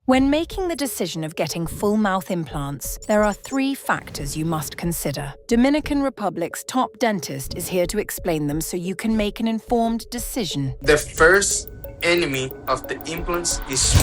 When making the decision of getting full mouth implants, there are 3 factors you must consider. Dominican Republic's top dentist is here to explain them so you can make an informed decision. The first enemy of the implants is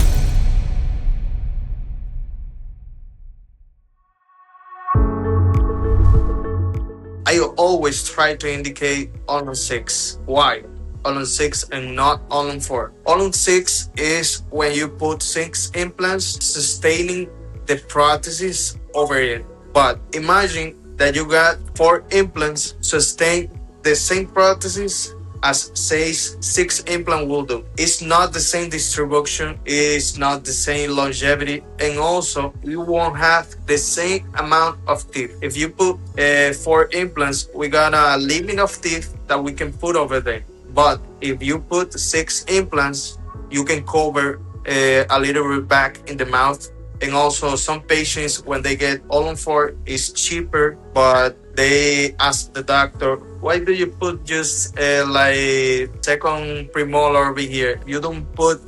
I always try to indicate all on 6. Why? All on 6 and not all on 4. All on 6 is when you put 6 implants sustaining the prosthesis over it. But imagine that you got 4 implants sustain the same prosthesis as says 6 implant will do. It's not the same distribution, it's not the same longevity, and also you won't have the same amount of teeth. If you put 4 implants, we got a limit of teeth that we can put over there. But if you put 6 implants, you can cover a little bit back in the mouth. And also some patients, when they get all on 4, it's cheaper, but they ask the doctor, why do you put just like second premolar over here? You don't put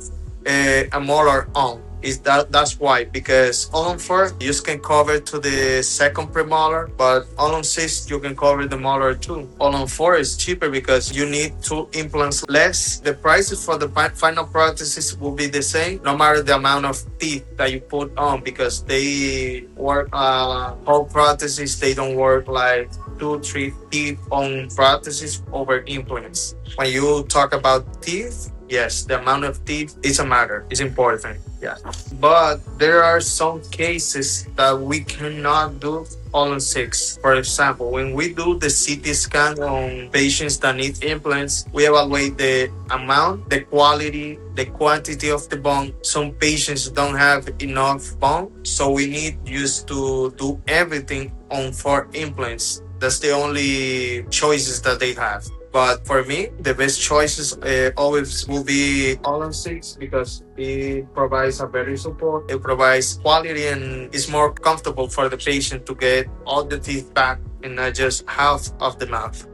a molar on. That's why, because all on 4 you can cover to the second premolar, but all on 6 you can cover the molar too. All on 4 is cheaper because you need 2 implants less. The prices for the final prosthesis will be the same no matter the amount of teeth that you put on, because they work whole prosthesis. They don't work like 2-3 teeth on prosthesis over implants. When you talk about teeth, yes, the amount of teeth is a matter. It's important. Yeah. But there are some cases that we cannot do all on 6. For example, when we do the CT scan on patients that need implants, we evaluate the amount, the quality, the quantity of the bone. Some patients don't have enough bone, so we need just to do everything on 4 implants. That's the only choices that they have. But for me, the best choices always will be all on 6 because it provides a better support. It provides quality and is more comfortable for the patient to get all the teeth back and not just half of the mouth.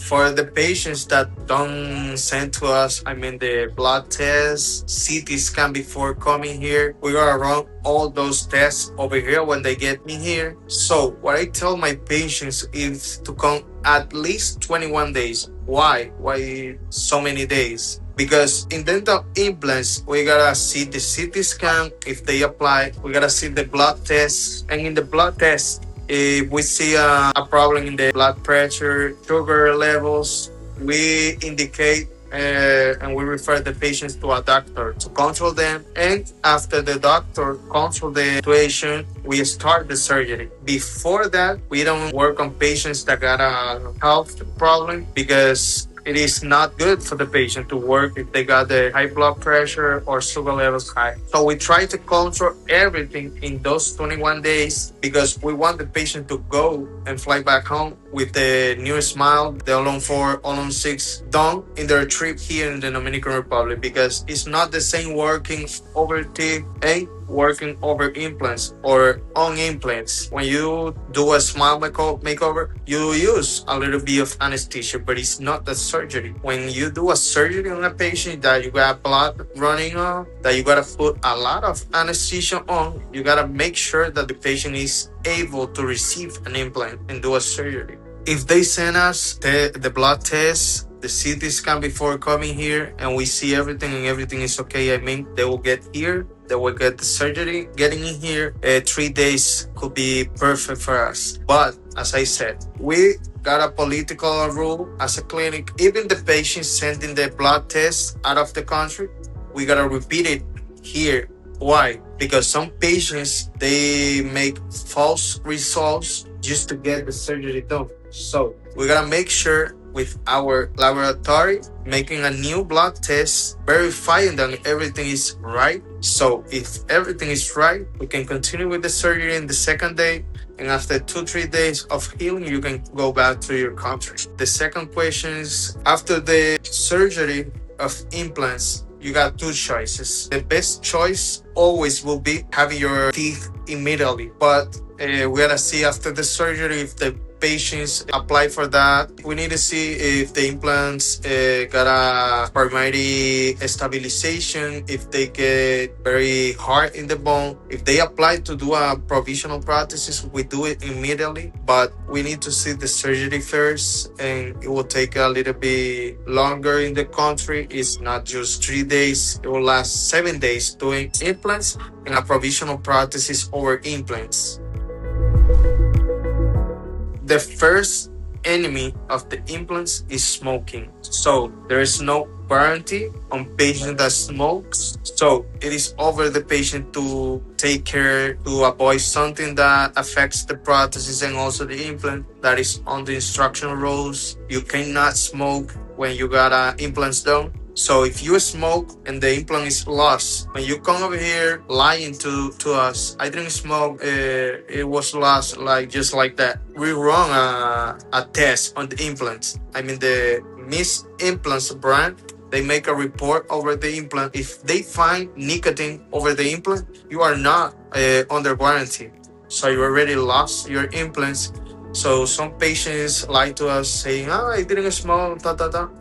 For the patients that don't send to us, the blood tests, CT scan before coming here, we're gonna run all those tests over here when they get me here. So what I tell my patients is to come at least 21 days. Why? Why so many days? Because in dental implants, we gotta see the CT scan if they apply. We gotta see the blood test, and in the blood test, if we see a problem in the blood pressure, sugar levels, we indicate and we refer the patients to a doctor to control them. And after the doctor control the situation, we start the surgery. Before that, we don't work on patients that got a health problem, because it is not good for the patient to work if they got the high blood pressure or sugar levels high. So we try to control everything in those 21 days because we want the patient to go and fly back home with the new smile, the all on 4, all on 6 done in their trip here in the Dominican Republic, because it's not the same working over teeth and working over implants or on implants. When you do a smile makeover, you use a little bit of anesthesia, but it's not the surgery. When you do a surgery on a patient that you got blood running on, that you gotta put a lot of anesthesia on, you gotta make sure that the patient is able to receive an implant and do a surgery. If they send us the blood test, the CT scan before coming here, and we see everything and everything is okay, they will get here, they will get the surgery. Getting in here, 3 days could be perfect for us. But as I said, we got a political rule as a clinic. Even the patients sending the blood test out of the country, we gotta repeat it here. Why? Because some patients, they make false results just to get the surgery done. So we gotta make sure with our laboratory, making a new blood test, verifying that everything is right. So if everything is right, we can continue with the surgery in the second day. And after 2-3 days of healing, you can go back to your country. The second question is, after the surgery of implants, you got 2 choices. The best choice always will be having your teeth immediately, but we gotta see after the surgery if the patients apply for that. We need to see if the implants got a primary stabilization, if they get very hard in the bone. If they apply to do a provisional prosthesis, we do it immediately, but we need to see the surgery first, and it will take a little bit longer in the country. It's not just 3 days, it will last 7 days doing implants and a provisional prosthesis over implants. The first enemy of the implants is smoking. So there is no warranty on patient that smokes. So it is over the patient to take care to avoid something that affects the prosthesis and also the implant. That is on the instruction rules. You cannot smoke when you got implants done. So if you smoke and the implant is lost, when you come over here lying to us, I didn't smoke, it was lost, like just like that. We run a test on the implants. I mean the Miss Implants brand, they make a report over the implant. If they find nicotine over the implant, you are not under warranty. So you already lost your implants. So some patients lie to us saying, "Oh, I didn't smoke."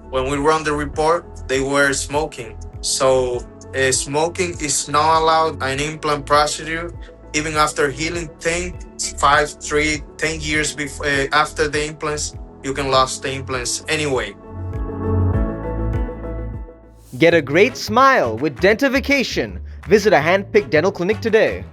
When we run the report, they were smoking. So smoking is not allowed an implant procedure. Even after healing 10 years before after the implants, you can lose the implants anyway. Get a great smile with dentification. Visit a hand-picked dental clinic today.